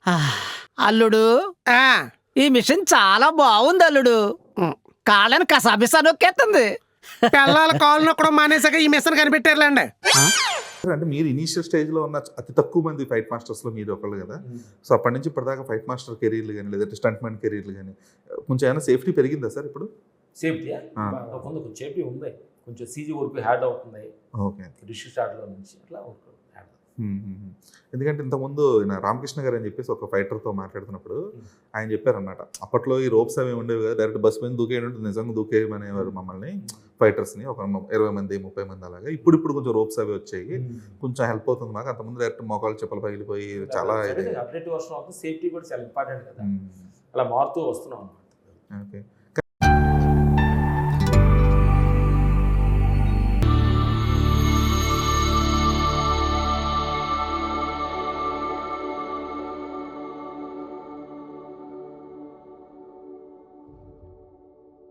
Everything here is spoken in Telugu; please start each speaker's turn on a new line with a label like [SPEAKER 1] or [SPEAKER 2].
[SPEAKER 1] ఆ, అల్లుడు
[SPEAKER 2] ఆ,
[SPEAKER 1] ఈ మిషన్ చాలా బాగుంది అల్లుడు.
[SPEAKER 2] ఉం.
[SPEAKER 1] కాళ్ళని కసాబిసా నొక్కేస్తుంది.
[SPEAKER 2] పిల్లల కాళ్ళు నొక్కడం మానేసాక ఈ మిషన్ కనిపెట్టారులేండి.
[SPEAKER 3] అంటే మీరు ఇనీషియల్ స్టేజ్లో ఉన్న అతి తక్కువ మంది ఫైట్ మాస్టర్స్లో మీరు ఒకళ్ళు కదా. సో అప్పటి నుంచి ఇప్పటిదాకా ఫైట్ మాస్టర్ కెరీర్లు కానీ లేదంటే స్టంట్ మ్యాన్ కెరీర్లు కానీ కొంచెం ఏమైనా సేఫ్టీ పెరిగిందా సార్ ఇప్పుడు?
[SPEAKER 4] సేఫ్టీ
[SPEAKER 3] ఆ.
[SPEAKER 4] కొంచెం సేఫ్టీ ఉంది, కొంచెం సీజీ వర్క్ హ్యాడ్ అవుతుంది
[SPEAKER 3] ఓకే.
[SPEAKER 4] రిషి స్టార్ట్లో నుంచి అట్లా వర్క్ హ్యాడ్.
[SPEAKER 3] ఎందుకంటే ఇంతకుముందు ఈయన రామకృష్ణ గారు అని చెప్పేసి ఒక ఫైటర్తో మాట్లాడుతున్నప్పుడు ఆయన చెప్పారన్నమాట, అప్పట్లో ఈ రోప్స్ అవి ఉండేవి కదా, డైరెక్ట్ బస్ మీద దూకేయండి, నిజంగా దూకేయమనేవారు మమ్మల్ని ఫైటర్స్ని, ఒక 20 మంది 30 మంది అలాగా. ఇప్పుడు కొంచెం రోప్స్ అవి వచ్చాయి, కొంచెం హెల్ప్ అవుతుంది మాకు. అంతకుముందు డైరెక్ట్ మోకాలు చెప్పలు పగిలిపోయి చాలా
[SPEAKER 4] అప్డేట్ వర్షన్ అవుతుంది, సేఫ్టీ కూడా చాలా ఇంపార్టెంట్ కదా, అలా మారుతూ వస్తున్నాం అన్నమాట.
[SPEAKER 3] ఓకే.